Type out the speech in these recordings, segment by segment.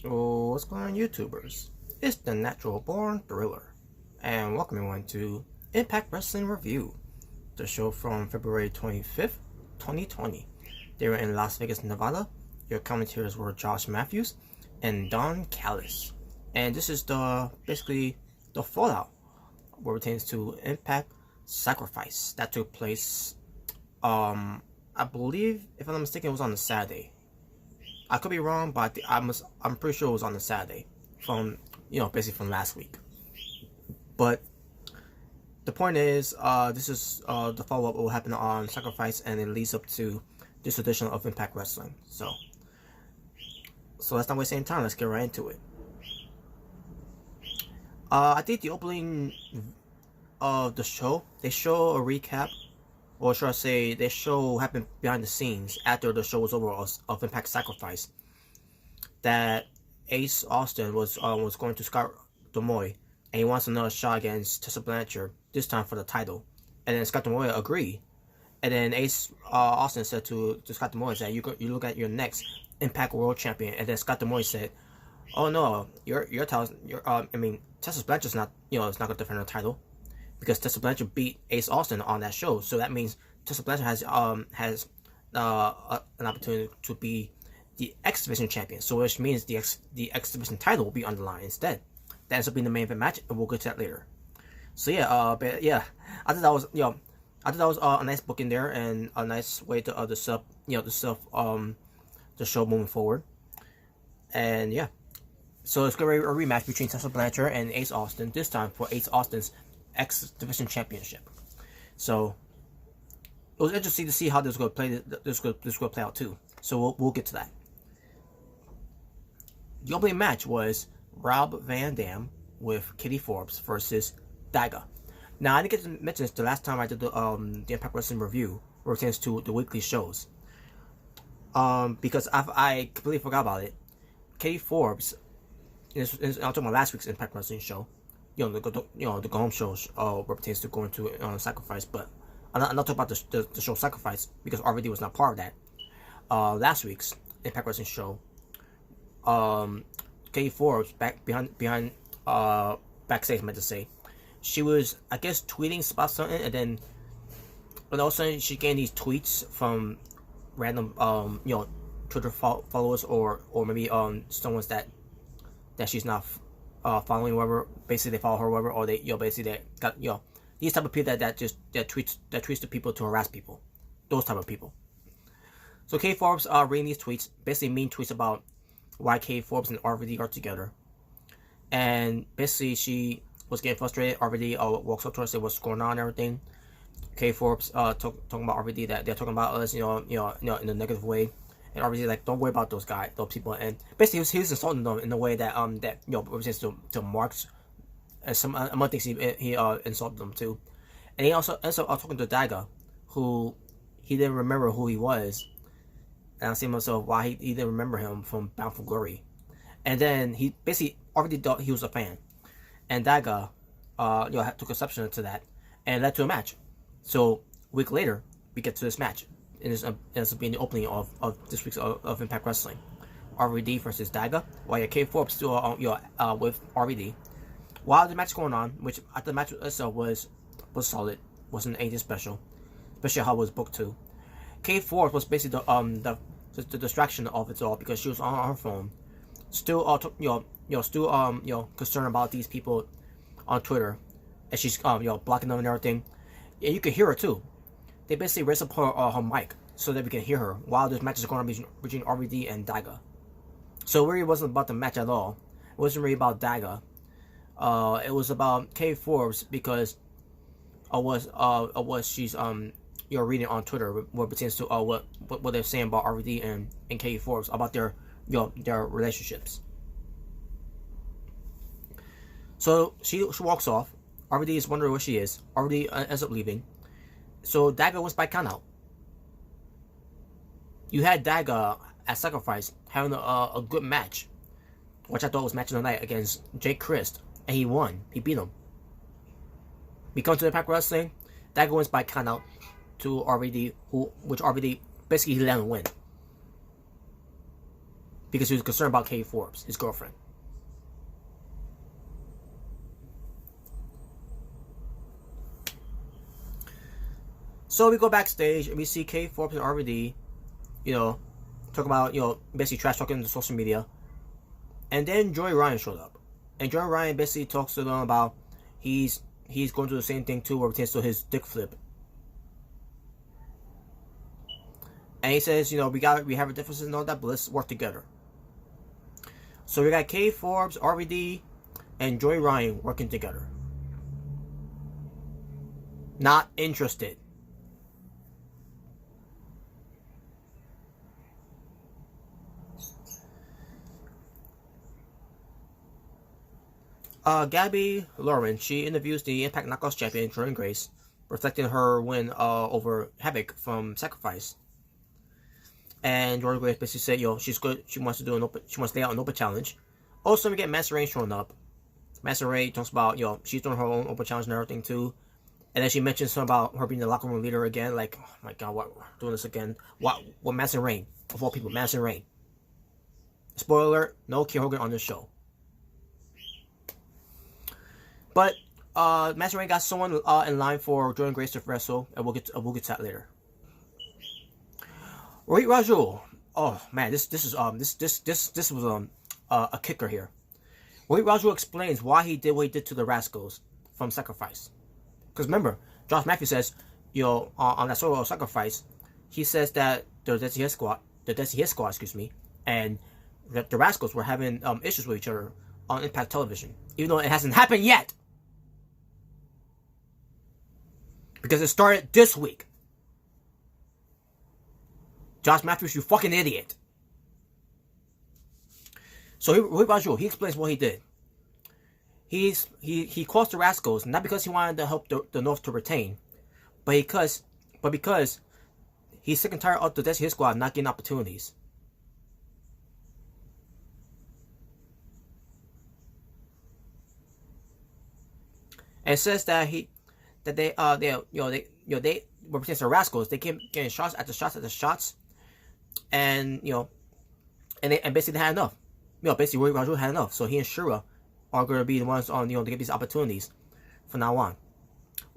Oh, what's going on, YouTubers? It's the Natural Born Thriller, and welcome everyone to Impact Wrestling Review, the show from February 25th, 2020. They were in Las Vegas, Nevada. Your commentators were Josh Matthews and Don Callis, and this is basically the fallout what pertains to Impact Sacrifice that took place. I believe, if I'm not mistaken, it was on a Saturday. I could be wrong, but I'm pretty sure it was on a Saturday from, basically from last week. But the point is, this is the follow-up will happen on Sacrifice, and it leads up to this edition of Impact Wrestling. So let's not waste any time. Let's get right into it. I think the opening of the show, they show a recap, or should I say, they show what happened behind the scenes after the show was over of Impact Sacrifice. That Ace Austin was going to Scott D'Amore, and he wants another shot against Tessa Blanchard, this time for the title. And then Scott D'Amore agreed. And then Ace Austin said to Scott D'Amore that you look at your next Impact World Champion. And then Scott D'Amore said, "Oh no, your title, Tessa Blanchard's not, it's not gonna defend her title." Because Tessa Blanchard beat Ace Austin on that show, so that means Tessa Blanchard has an opportunity to be the X Division champion. So which means the X Division title will be on the line instead. That ends up being the main event match, and we'll get to that later. So but yeah, I thought that was a nice book in there and a nice way to the show moving forward. And yeah, so it's gonna be a rematch between Tessa Blanchard and Ace Austin, this time for Ace Austin's X Division Championship. So it was interesting to see how this is going to play. This going to play out too. So we'll get to that. The opening match was Rob Van Dam with Katie Forbes versus Daga. Now I didn't get to mention this the last time I did the Impact Wrestling review, where it pertains to the weekly shows. Because I completely forgot about it. Katie Forbes, I'm talking about last week's Impact Wrestling show. The go home shows pertains to going to Sacrifice, but I'm not talking about the show Sacrifice because RVD was not part of that. Last week's Impact Wrestling show, Katie Forbes behind backstage, I meant to say, she was, I guess, tweeting about something, and all of a sudden she getting these tweets from random Twitter followers or maybe someone's that she's not following, whoever, basically they follow her, whoever, or they basically they got these type of people that tweets to people to harass people, those type of people. So Kate Forbes reading these tweets, basically mean tweets about why Kate Forbes and RVD are together, and basically she was getting frustrated. RVD walks up to her and said what's going on and everything. Kate Forbes talking about RVD, that they're talking about us, in a negative way. And RVD like, don't worry about those people, and basically he was insulting them in a way that represents to Marks, and some other things he insulted them too, and he also ends up talking to Daga, who he didn't remember who he was, and I see myself why he didn't remember him from Bound for Glory, and then he basically already thought he was a fan, and Daga took exception to that, and led to a match. So a week later we get to this match. And it ends up being the opening of this week's of Impact Wrestling. RVD versus Daga. While Kate Forbes still with RVD. While the match is going on, which at the match itself was solid, wasn't anything special, especially how it was booked too. Kate Forbes was basically the distraction of it all because she was on her phone, still concerned about these people on Twitter, and she's blocking them and everything. And you can hear her too. They basically raised up her mic so that we can hear her while this match is going on between RVD and Daga. So it really wasn't about the match at all. It wasn't really about Daga. It was about Kate Forbes because of what she's reading on Twitter, what pertains to what they're saying about RVD and Kate Forbes about their relationships. So she walks off. RVD is wondering where she is. RVD ends up leaving. So Daga wins by countout. You had Daga at Sacrifice having a good match, which I thought was match of the night against Jake Christ, and he won. He beat him. We come to Impact Wrestling. Daga wins by countout to RVD, which RVD basically he let him win. because he was concerned about Kate Forbes, his girlfriend. So we go backstage and we see Kate Forbes and RVD, talk about, basically trash talking to social media. And then Joey Ryan showed up. And Joey Ryan basically talks to them about he's going through the same thing too, where it pertains to his dick flip. And he says, we have a differences and all that, but let's work together. So we got Kate Forbes, RVD, and Joey Ryan working together. Not interested. Gabby Lauren, she interviews the Impact Knockouts champion Jordan Grace, reflecting her win over Havoc from Sacrifice. And Jordan Grace basically said, she's good. She wants to lay out an open challenge. Also, we get Master Ray showing up. Master Ray talks about, she's doing her own open challenge and everything too. And then she mentions something about her being the locker room leader again. Like, oh my god, what, doing this again? What Master Ray, of all people, Master Ray. Spoiler alert, no Kier Hogan on this show. But Master Ray got someone in line for Jordan Grace to wrestle, and we'll get to that later. Rohit Raju, oh man, this was a kicker here. Rohit Raju explains why he did what he did to the Rascals from Sacrifice. Because remember, Josh Matthews says, on that solo Sacrifice, he says that the Desi Hit Squad, and the Rascals were having issues with each other on Impact Television, even though it hasn't happened yet. Because it started this week. Josh Matthews, you fucking idiot. So he explains what he did. He calls the Rascals not because he wanted to help the North to retain, but because he's sick and tired of the Desi Hit Squad not getting opportunities. And says that they represent the Rascals. They keep getting shots after shots, and basically they had enough. Basically Rohit Raju had enough. So he and Shura are going to be the ones on to get these opportunities from now on.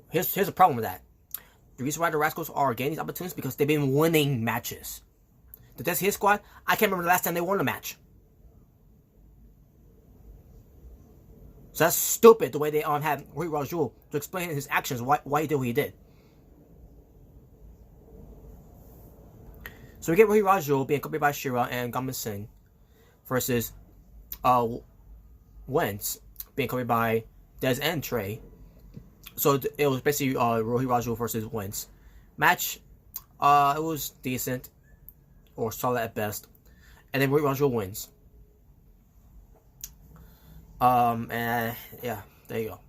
Here's the problem with that. The reason why the Rascals are getting these opportunities because they've been winning matches. The Desi Hit Squad, I can't remember the last time they won a match. So that's stupid the way they had Rohit Raju to explain his actions, why he did what he did. So we get Rohit Raju being accompanied by Shira and Gaman Singh versus Wentz being accompanied by Dez and Trey. So it was basically Rohit Raju versus Wentz. Match, it was decent or solid at best. And then Rohit Raju wins. And yeah, there you go.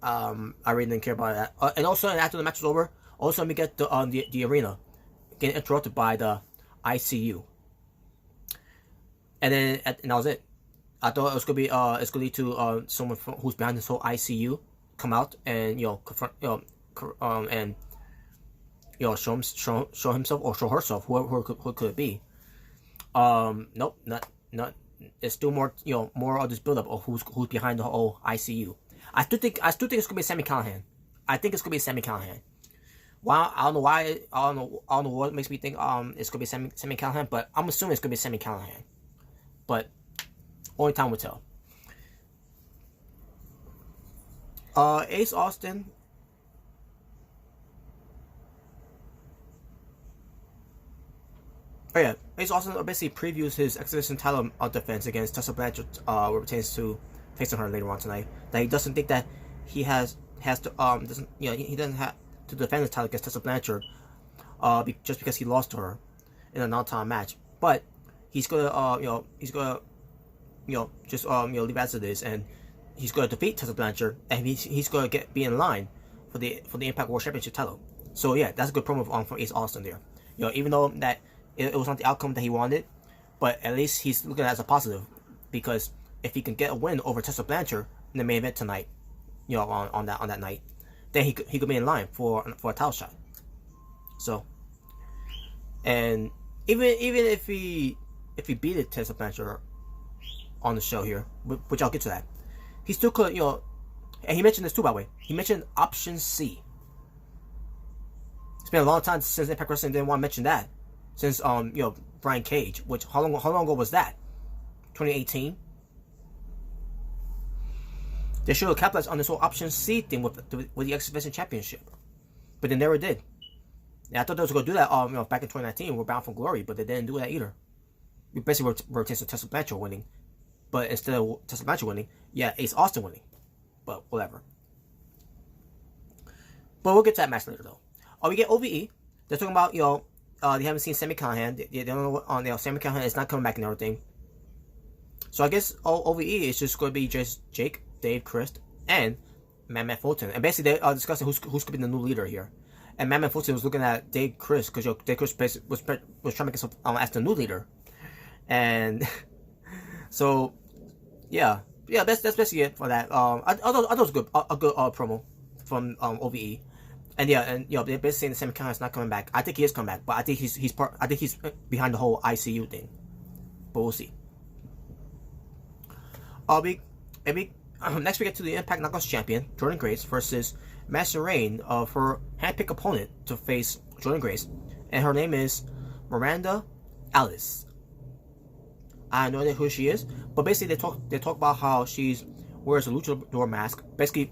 I really didn't care about that. And also, after the match was over, we get the arena getting interrupted by the ICU. And then and that was it. I thought it was gonna be it's gonna lead to someone who's behind this whole ICU come out and confront and show himself or show herself, who could it be. Nope, not. It's still more more of this build up of who's behind the whole ICU. I still think it's gonna be Sami Callihan. I think it's gonna be Sami Callihan. Well, I don't know why. I don't know what makes me think it's gonna be Sami Callihan, but I'm assuming it's gonna be Sami Callihan. But only time will tell. Ace Austin. Oh yeah, Ace Austin basically previews his exhibition title defense against Tessa Blanchard, where it pertains to facing her later on tonight. That he doesn't think that he has to he doesn't have to defend his title against Tessa Blanchard, just because he lost to her in a non-title match. But he's gonna just leave as it is, and he's gonna defeat Tessa Blanchard, and he's gonna be in line for the Impact World Championship title. So yeah, that's a good promo from Ace Austin there. Even though that it was not the outcome that he wanted, but at least he's looking at it as a positive, because if he can get a win over Tessa Blanchard in the main event tonight, on that night, then he could be in line for a title shot. So, and even if he if he beat Tessa Blanchard on the show here, which I'll get to that, he still could, and he mentioned this too, by the way. He mentioned option C. It's been a long time since Impact Wrestling didn't want to mention that. Since Brian Cage, which how long ago was that? 2018. They should have capitalized on this whole option C thing with the X Division Championship, but they never did. And I thought they was going to do that back in 2019. We're Bound for Glory, but they didn't do that either. We basically were Tessa Blanchard winning, but instead of Tessa Blanchard winning, yeah, Ace Austin winning. But whatever. But we'll get to that match later though. We get OVE. They're talking about they haven't seen Sami Callihan. They don't know Sami Callihan is not coming back and everything. So I guess OVE is just going to be just Jake, Dave, Chris, and Matt Fulton. And basically they are discussing who's going to be the new leader here. And Matt Fulton was looking at Dave Chris because Dave Chris was trying to make himself as the new leader. And so yeah, that's basically it for that. I thought it was a good promo from OVE. And they're basically saying that Sami Callihan is not coming back. I think he is coming back, but I think he's behind the whole ICU thing. But we'll see. Next we get to the Impact Knockouts champion Jordynne Grace versus Master Reign of her handpicked opponent to face Jordynne Grace, and her name is Miranda Alice. I have no idea who she is, but basically they talk about how she wears a luchador mask. Basically,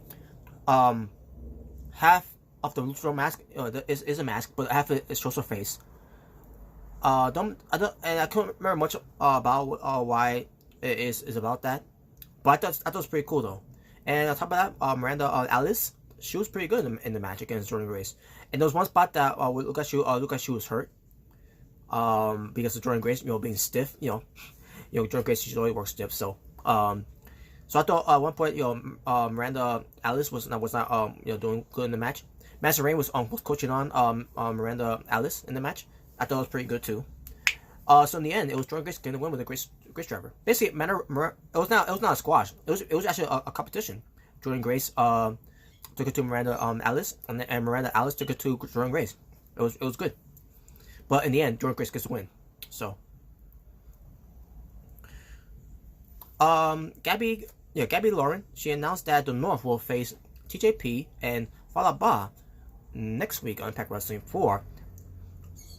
half of the luchador mask is a mask, but half it shows her face. I couldn't remember much about why it is about that, but I thought it was pretty cool though. And on top of that, Miranda Alice, she was pretty good in the match against Jordynne Grace. And there was one spot that look like she was hurt, because of Jordynne Grace, being stiff. Jordynne Grace she always works stiff. So I thought at one point, Miranda Alice was not doing good in the match. Master Reign was coaching on Miranda Alice in the match. I thought it was pretty good too. So in the end, it was Jordynne Grace getting the win with a Grace driver. Basically, it was not a squash. It was actually a competition. Jordynne Grace took it to Miranda Alice, and Miranda Alice took it to Jordynne Grace. It was good. But in the end, Jordynne Grace gets the win. So Gabby Lauren, she announced that the North will face TJP and Falaba next week on Impact Wrestling 4.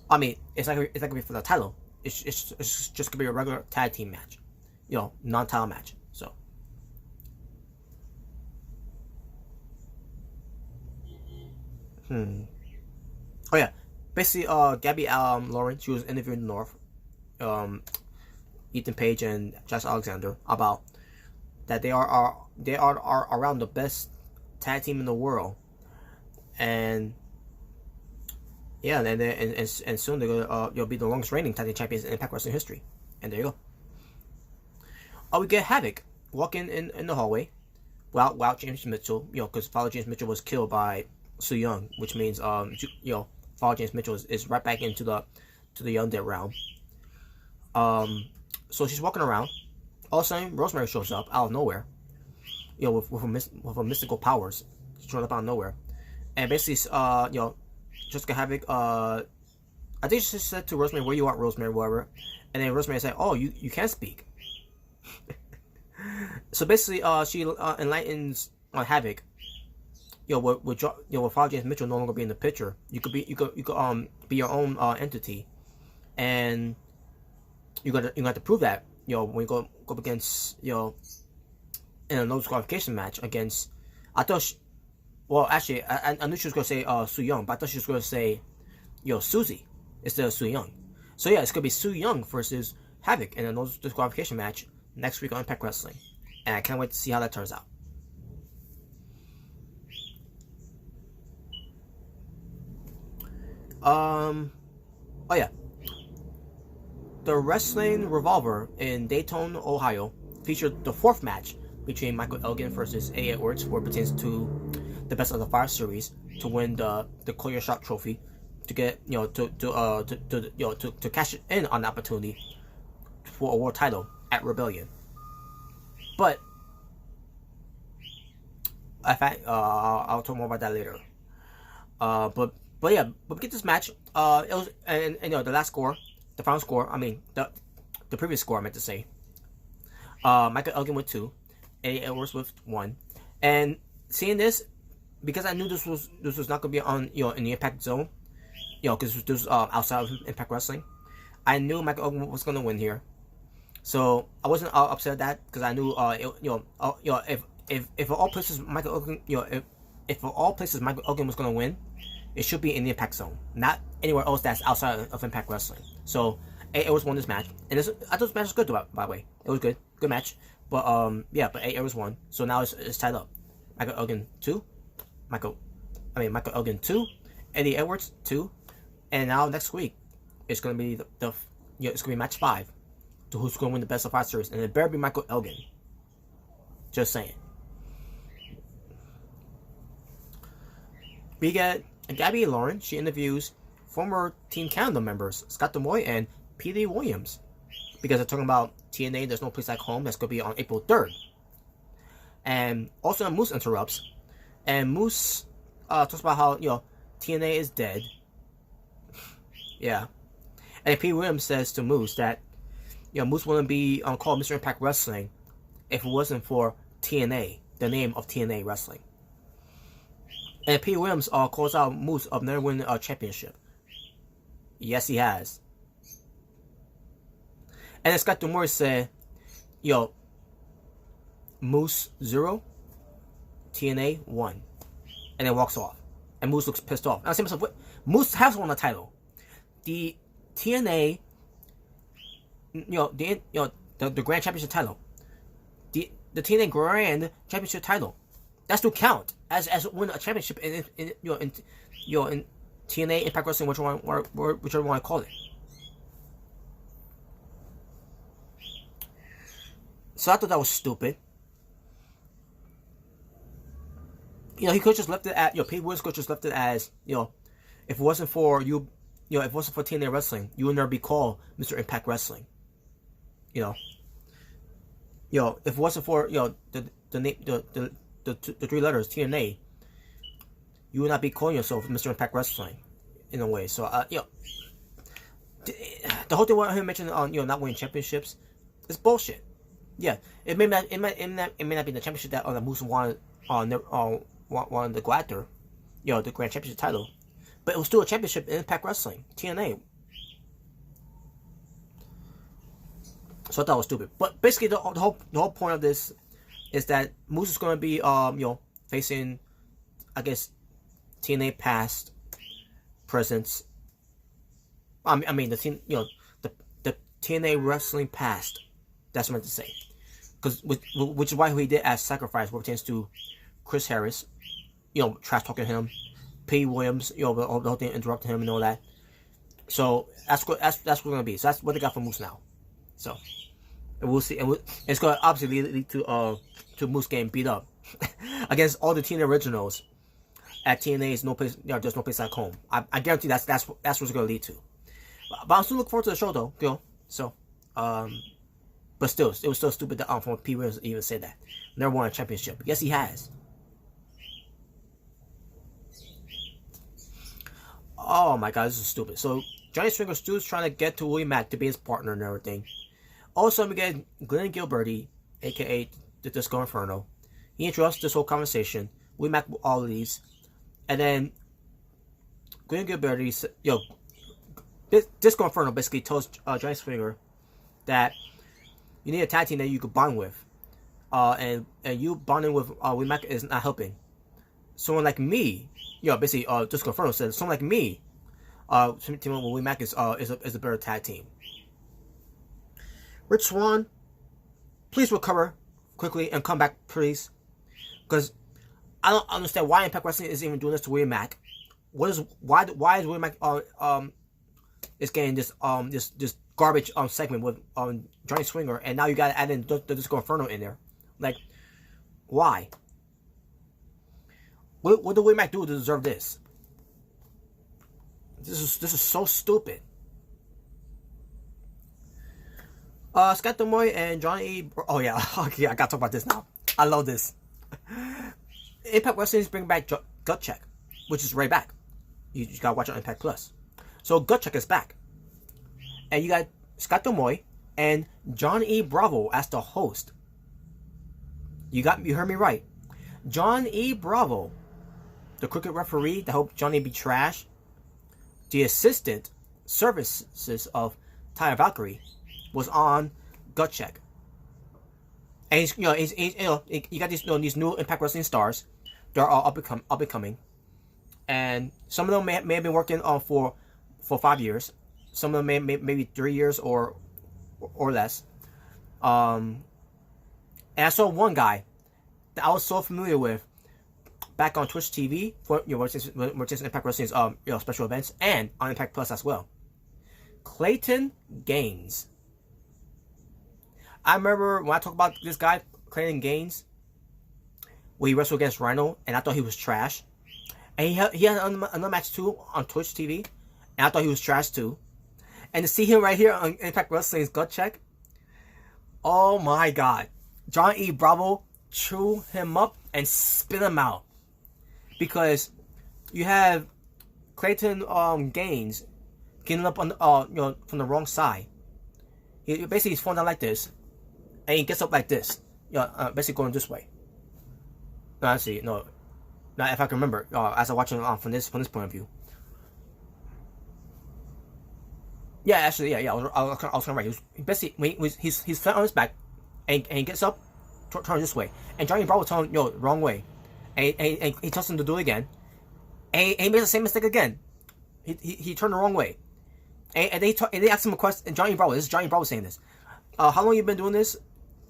I mean, it's not gonna be for the title. It's just gonna be a regular tag team match, non-title match. So oh yeah, basically Gabby Lauren, she was interviewing the North, Ethan Page and Josh Alexander, about that they are around the best tag team in the world, and yeah, and soon they're gonna be the longest reigning tag team champions in Impact Wrestling history. And there you go. We get Havoc walking in the hallway without James Mitchell, because Father James Mitchell was killed by Su Yung, which means Father James Mitchell is right back into the Young Dead realm. So she's walking around. All of a sudden, Rosemary shows up out of nowhere, with her mystical powers. She showed up out of nowhere, and basically, Jessica Havoc, I think she said to Rosemary, "Where you at, Rosemary?" Whatever, and then Rosemary said, "Oh, you can't speak." So basically, she enlightens Havoc. With Father James Mitchell no longer being in the picture, you could be your own entity, and you got to prove that. When you go up against in a no disqualification match against, I thought. Actually, I knew she was gonna say Su Yung, but I thought she was gonna say Susie instead of Su Yung. So yeah, it's gonna be Su Yung versus Havoc in a no disqualification match next week on Impact Wrestling, and I can't wait to see how that turns out. Oh yeah, the Wrestling Revolver in Dayton, Ohio, featured the fourth match between Michael Elgin versus A. Edwards for pertains to the Best of the 5 series to win the Call Your Shot trophy, to get to cash in on the opportunity for a world title at Rebellion. But in fact, I'll talk more about that later. But we get this match. It was and the last score, the final score. I mean, the the previous score I meant to say. Michael Elgin with 2, Eddie Edwards with 1, and seeing this, because I knew this was not gonna be on in the Impact Zone, because this was outside of Impact Wrestling. I knew Michael Elgin was gonna win here, so I wasn't upset at that because I knew if all places Michael Elgin if for all places Michael Elgin was gonna win, it should be in the Impact Zone, not anywhere else that's outside of Impact Wrestling. So it was won this match, and I thought this match was good, by the way. It was good match. But but it was won. So now it's tied up. Michael Elgin 2, Michael Elgin 2, Eddie Edwards 2, and now next week it's gonna be it's gonna be match 5 to who's gonna win the best of 5 series, and it better be Michael Elgin. Just saying. We get Gabby Lauren. She interviews former Team Canada members Scott Demoy and P.D. Williams, because they're talking about TNA There's No Place Like Home that's going to be on April 3rd. And also Moose interrupts, and Moose talks about how TNA is dead. Yeah. And P. Williams says to Moose that Moose wouldn't be called Mr. Impact Wrestling if it wasn't for TNA, the name of TNA Wrestling. And P. Williams calls out Moose of never winning a championship. Yes, he has. And then Scott Demore said, Moose 0, TNA 1. And then walks off. And Moose looks pissed off. And I say to myself, what? Moose has won a title. The TNA, the Grand Championship title. The TNA Grand Championship title. That's to count as win a championship in TNA Impact Wrestling, whichever one I call it. So I thought that was stupid. He could just left it at Pete Williams could just left it as if it wasn't for if it wasn't for TNA Wrestling, you would never be called Mr. Impact Wrestling. If it wasn't for the 3 letters TNA, you would not be calling yourself Mr. Impact Wrestling, in a way. So the whole thing about him mentioning not winning championships is bullshit. Yeah, it may not be the championship that Moose wanted to go after, the Grand Championship title, but it was still a championship in Impact Wrestling, TNA. So I thought it was stupid. But basically, the whole point of this is that Moose is going to be facing, I guess, TNA past, presence. The TNA Wrestling past. That's what I meant to say. Which is why he did as sacrifice, what pertains to Chris Harris, trash talking him, P. Williams, the whole thing interrupting him and all that. So that's what it's gonna be. So that's what they got for Moose now. So and we'll see, and it's gonna obviously lead to Moose getting beat up against all the TNA originals at TNA's No Place, There's No Place Like Home. I guarantee that's what it's gonna lead to. But I'm still looking forward to the show though. So but still, it was still stupid that for P. Williams even say that. Never won a championship. Yes, he has. Oh my god, this is stupid. So Johnny Swinger Stu's trying to get to Willie Mack to be his partner and everything. Also, we get Glenn Gilberty, aka the Disco Inferno. He interrupts this whole conversation. Willie Mack all leaves, and then Glenn Gilberty, Disco Inferno basically tells Johnny Swinger that you need a tag team that you could bond with, and you bonding with Willie Mack is not helping. Someone like me, basically, Disco Inferno said, someone like me, teaming with Willie Mack is a better tag team. Rich Swann, please recover quickly and come back, please, because I don't understand why Impact Wrestling is even doing this to Willie Mack. Why is Willie Mack is getting this garbage segment with Johnny Swinger, and now you gotta add in the Disco Inferno in there? Like, why? What did Willie Mack do to deserve this? This is so stupid. Scott Demoy and Johnny. Oh yeah, okay, I gotta talk about this now. I love this. Impact Wrestling is bringing back Gut Check, which is right back. You gotta watch on Impact Plus. So Gut Check is back. And you got Scott Demoy and John E. Bravo as the host. You heard me right. John E. Bravo, the crooked referee that helped Johnny be trash, the assistant services of Taya Valkyrie, was on Gut Check. And he's you got these new Impact Wrestling stars. They're all up and coming, and some of them may have been working for 5 years. Some of them maybe 3 years or less. And I saw one guy that I was so familiar with back on Twitch TV for which is Impact Wrestling's special events, and on Impact Plus as well. Clayton Gaines. I remember when I talked about this guy, Clayton Gaines, when he wrestled against Rhino, and I thought he was trash. And he had another match too on Twitch TV, and I thought he was trash too. And to see him right here on Impact Wrestling's Gut Check, oh my God. John E. Bravo chew him up and spit him out. Because you have Clayton Gaines getting up on from the wrong side. Basically he's falling down like this, and he gets up like this. Basically going this way. No, actually, no. Now, if I can remember, as I watch it from this point of view. Yeah, actually, yeah. I was kind of right. He was basically he's flat on his back, and he gets up, turn this way, and Johnny Bravo tells him, wrong way, and he tells him to do it again, and he makes the same mistake again. He turned the wrong way, and they ask him a question. And this is Johnny Bravo saying this. How long you been doing this?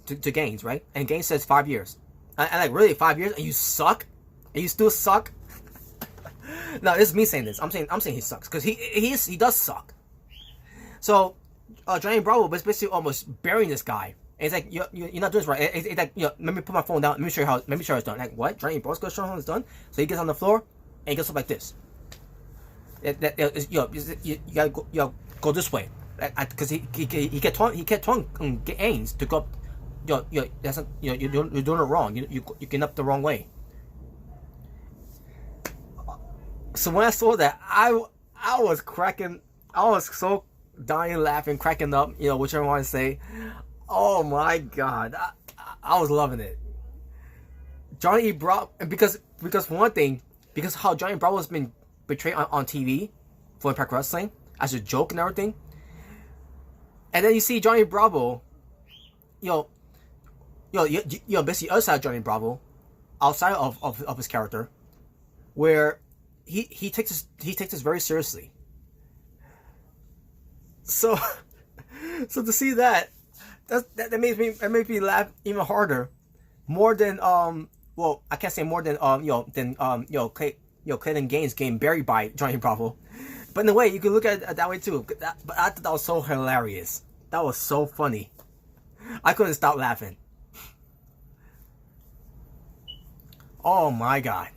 To Gaines, right? And Gaines says 5 years. And like, really, 5 years? And you suck? And you still suck? No, this is me saying this. I'm saying he sucks because he does suck. So Johnny Bravo was basically almost burying this guy. And it's like, you're not doing this right. It's like, let me put my phone down. Let me show you how it's done. Like, what? Johnny Bravo's gonna show how it's done? So he gets on the floor and he gets up like this. You gotta go this way, because he kept telling Gaines to go up. That's not, you're doing it wrong. You're getting up the wrong way. So when I saw that, I was cracking. I was so dying laughing, cracking up. Whichever one I say. Oh my God, I was loving it. Johnny Bravo, because for one thing, because how Johnny Bravo has been portrayed on TV for Impact Wrestling as a joke and everything, and then you see Johnny Bravo, basically other side of Johnny Bravo, outside of his character, where he takes this very seriously. So to see that made me laugh even harder, more than I can't say more than Clayton Gaines getting buried by Johnny Bravo, but in a way you can look at it that way too. But I thought that was so hilarious. That was so funny. I couldn't stop laughing. Oh my God.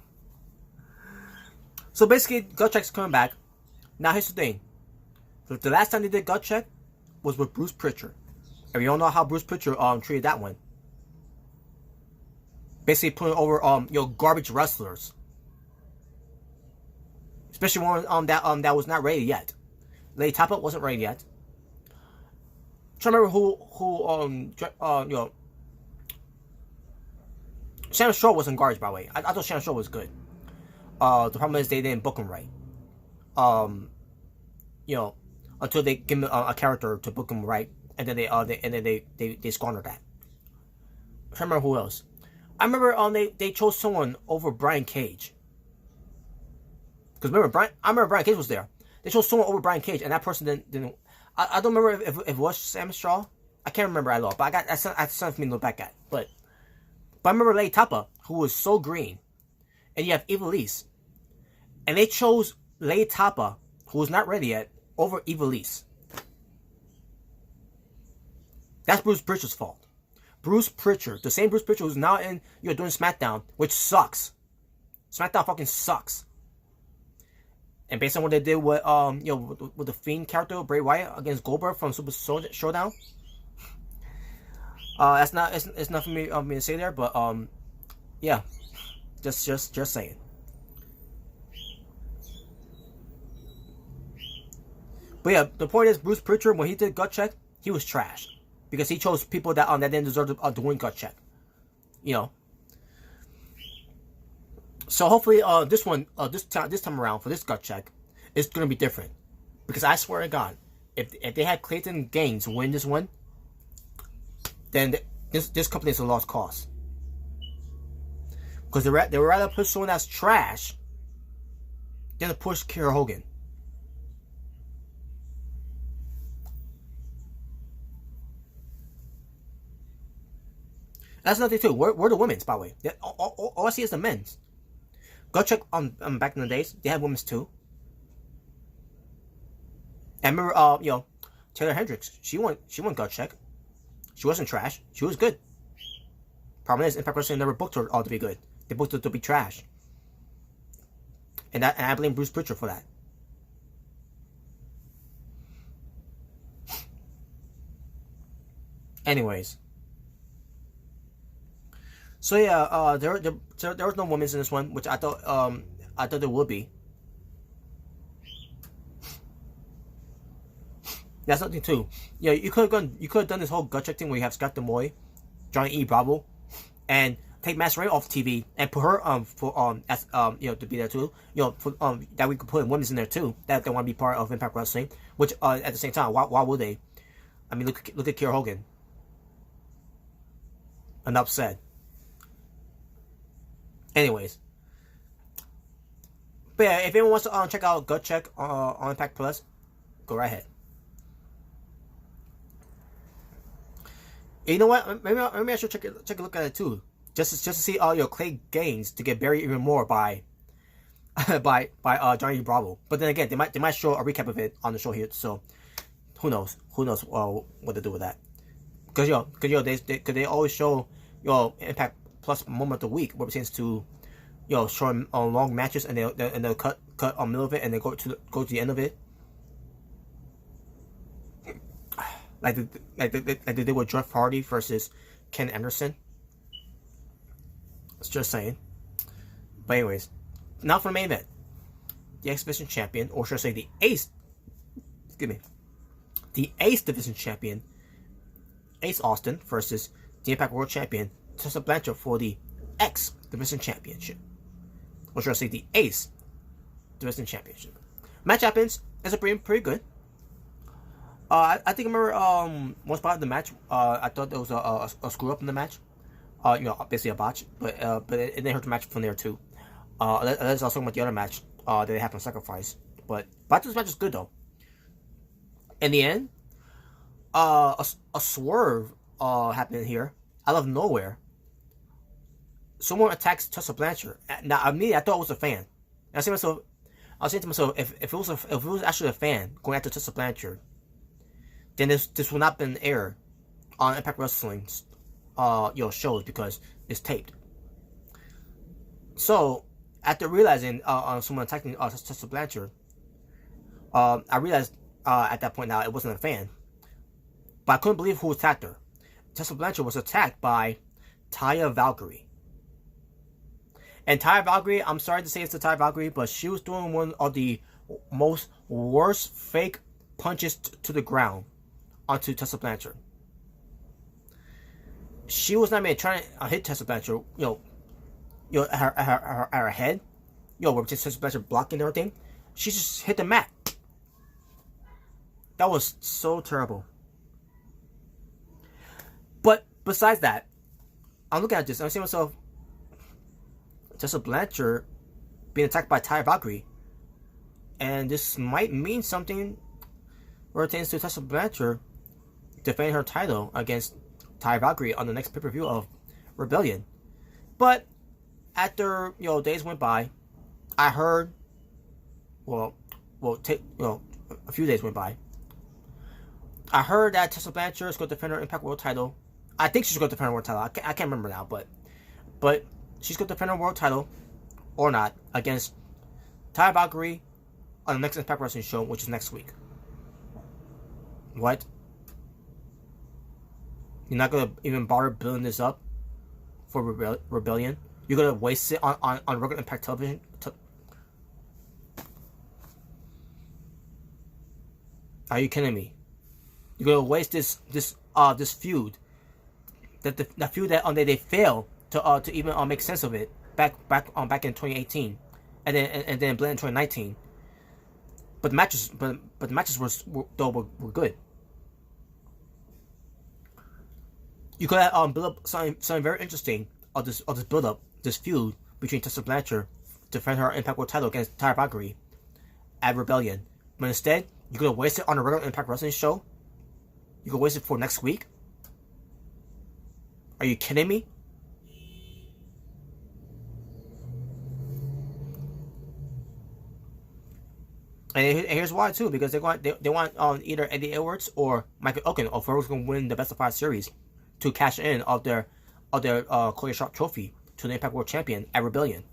So basically, Gut Check's coming back. Now here's the thing. So the last time they did Gut Check was with Bruce Pritchard. And we don't know how Bruce Pritchard treated that one. Basically putting over garbage wrestlers. Especially one that was not ready yet. Lady Tapa wasn't ready yet. I'm trying to remember Shannon Shaw wasn't garbage, by the way. I thought Shannon Shaw was good. The problem is they didn't book him right. Until they give him a character to book him right, and then they squandered that. I can't remember who else. I remember they chose someone over Brian Cage. Because I remember Brian Cage was there. They chose someone over Brian Cage, and that person didn't. I don't remember if it was Sam Shaw. I can't remember at all. But that's something for me to look back at. But I remember Lady Tapa, who was so green, and you have Ivelisse, and they chose Lady Tapa, who was not ready yet, over Ivelisse. That's Bruce Pritchard's fault. Bruce Pritchard, the same Bruce Pritchard who's now doing SmackDown, which sucks. SmackDown fucking sucks. And based on what they did with with the Fiend character Bray Wyatt against Goldberg from Super Showdown, it's not for me to say there, but yeah, just saying. But yeah, the point is, Bruce Pritchard, when he did Gut Check, he was trash. because he chose people that didn't deserve to win gut check. You know. So hopefully, this time around for this gut check, it's gonna be different. Because I swear to God, if they had Clayton Gaines win this one, then this company is a lost cause. Because they would rather push someone that's trash than to push Kiera Hogan. That's another thing too. We're the women's, by the way. All I see is the men's. Go check on back in the days. They had women's too. And remember, Taylor Hendricks. She won gut check. She wasn't trash. She was good. Problem is, Impact Wrestling never booked her to be good. They booked her to be trash. And I blame Bruce Pritchard for that. Anyways. So yeah, there was no women's in this one, which I thought there would be. That's something too. Yeah, you could have done this whole gut check thing where you have Scott Demoy, Johnny E. Bravo, and take Master Ray off TV and put her as to be there too. That we could put women's in there too. That they want to be part of Impact Wrestling. Which at the same time, why would they? I mean, look at Kiera Hogan. Enough said. Anyways, but yeah, if anyone wants to check out Gut Check on Impact Plus, go right ahead. And you know what? Maybe I should take a look at it too, just to see all your Clay Gaines to get buried even more by Johnny Bravo. But then again, they might show a recap of it on the show here. So who knows what to do with that? Because they always show Impact Plus moment of the week, where it pertains to showing long matches, and they'll cut on middle of it, and they go to the end of it, like they did with Jeff Hardy versus Ken Anderson. It's just saying. But anyways, now for the main event, the X Division champion, or should I say the Ace Division champion, Ace Austin versus the Impact World Champion Tessa Blanchard for the X Division Championship. Or should I say the Ace Division Championship. Match happens. It's pretty good. I think I remember one spot in the match. I thought there was a screw up in the match. Basically a botch. But it didn't hurt the match from there too. Let's also talk about the other match that they had on Sacrifice. But this match is good though. In the end, a swerve happened here out of nowhere. Someone attacks Tessa Blanchard. Now, I thought it was a fan. I was saying to myself, if it was actually a fan going after Tessa Blanchard, then this would not have been aired on Impact Wrestling's shows, because it's taped. So after realizing someone attacking Tessa Blanchard, I realized at that point now it wasn't a fan, but I couldn't believe who attacked her. Tessa Blanchard was attacked by Taya Valkyrie. And Taya Valkyrie, I'm sorry to say it's the Taya Valkyrie, but she was doing one of the worst fake punches to the ground onto Tessa Blanchard. She was not even trying to hit Tessa Blanchard, her head, where Tessa Blanchard blocking everything. She just hit the mat. That was so terrible. But besides that, I'm looking at this and I'm saying to myself, Tessa Blanchard being attacked by Taya Valkyrie, and this might mean something pertains to Tessa Blanchard defending her title against Taya Valkyrie on the next pay-per-view of Rebellion. But after days went by, I heard, a few days went by, I heard that Tessa Blanchard is going to defend her Impact World title. I think she's going to defend her world title. I can't remember now, but she's going to defend her world title or not against Taya Valkyrie on the next Impact Wrestling show, which is next week. What? You're not going to even bother building this up for Rebellion? You're going to waste it on regular Impact television? Are you kidding me? You're going to waste this this feud, that feud that they failed to even make sense of it back in 2018, and then blend in 2019. But the matches were good. You could have build up something very interesting of this build up, this feud between Tessa Blanchard to defend her Impact World title against Taya Valkyrie at Rebellion. But instead, you could have wasted it on a regular Impact Wrestling show. You could waste it for next week. Are you kidding me? And here's why too, because they want either Eddie Edwards or Michael Elgin, or whoever's going to win the Best of 5 series, to cash in of their Cody Sharp trophy to the Impact World Champion at Rebellion.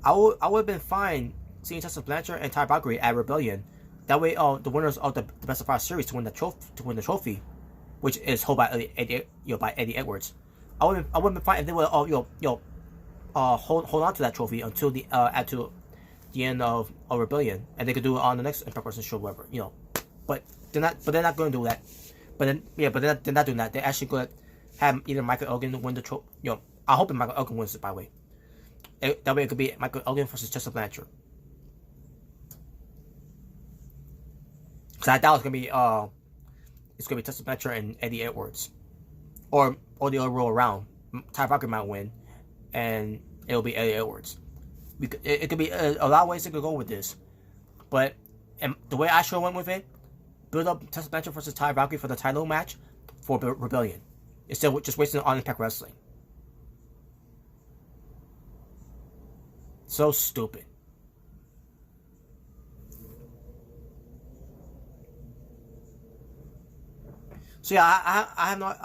I would have been fine seeing Tessa Blanchard and Taya Valkyrie at Rebellion. That way, the winners of the Best of 5 series to win the trophy, which is held by Eddie Edwards. I would have been fine if they would hold on to that trophy until the end of Rebellion, and they could do it on the next Impact Wrestling show, whatever, But they're not going to do that. But they're not doing that. They're actually going to have either Michael Elgin win the trophy. I hope Michael Elgin wins it, by the way. That way it could be Michael Elgin versus Tessa Blanchard. Because I doubt it's gonna be Tessa Blanchard and Eddie Edwards, or the other roll around. Taya Valkyrie might win, and it'll be Eddie Edwards. It could be a lot of ways it could go with this, but the way I should have went with it, build up Tessa Blanchard versus Taya Valkyrie for the title match for Rebellion, instead of just wasting it on Impact Wrestling. So stupid. So yeah, I have not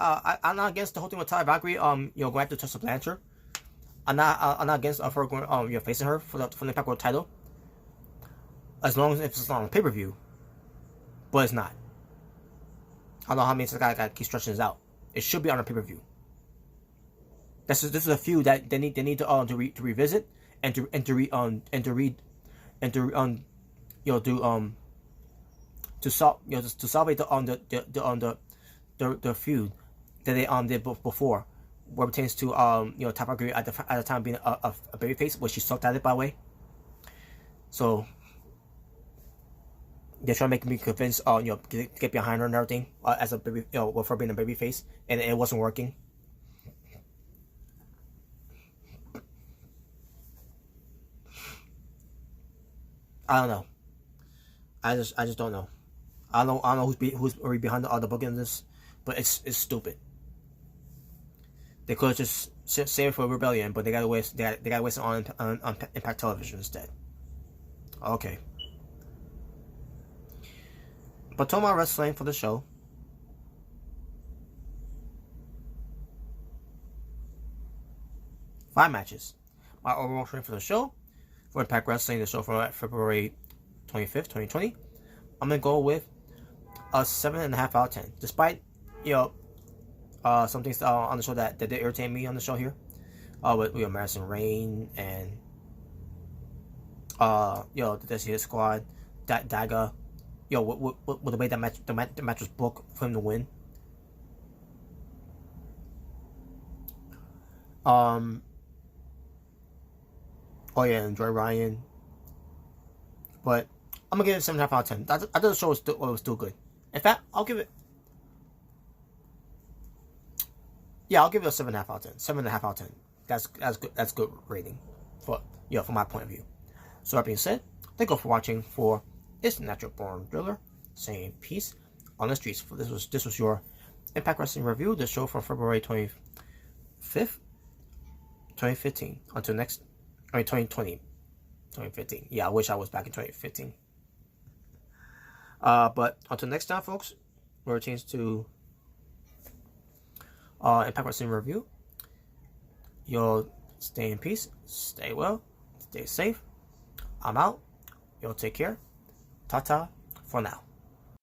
I'm not against the whole thing with Taya Valkyrie going after Tessa Blanchard. I'm not against her going facing her for the Impact World title, as long as it's not on pay per view. But it's not. I don't know how many times I gotta keep stretching this out. It should be on a pay per view. This is a feud that they need to revisit and to salvage the feud that they did before, what pertains to Taya Valkyrie at the time being a babyface, but she sucked at it, by the way. So they're trying to make me convinced, get behind her and everything as a baby, with her being a babyface, and it wasn't working. I don't know. I just don't know. I don't know who's behind the booking of this, but it's stupid. They could just save it for Rebellion, but they gotta waste it on Impact Television instead. Okay. But talking about wrestling for the show, five matches. My overall rating for the show, for Impact Wrestling, the show from February 25th, 2020, I'm gonna go with a 7.5 out of 10. Despite some things on the show that did irritate me on the show here, with Madison Rain and the Destiny Squad, Daga, with the way that the match was booked for him to win. And Joy Ryan. But I'm gonna give it 7.5 out of 10. I thought the show was still good. In fact, I'll give it. Yeah, I'll give it a 7.5 out of 10. 7.5 out of 10. That's good. That's good rating from my point of view. So that being said, thank you for watching. For It's Natural Born Driller, saying peace on the streets. This was your Impact Wrestling review. The show from February 25th, 2015. Until 2020. 2015. Yeah, I wish I was back in 2015. But until next time, folks, where it changes to Impact Wrestling review. You'll stay in peace, stay well, stay safe. I'm out. You'll take care. Ta-ta for now.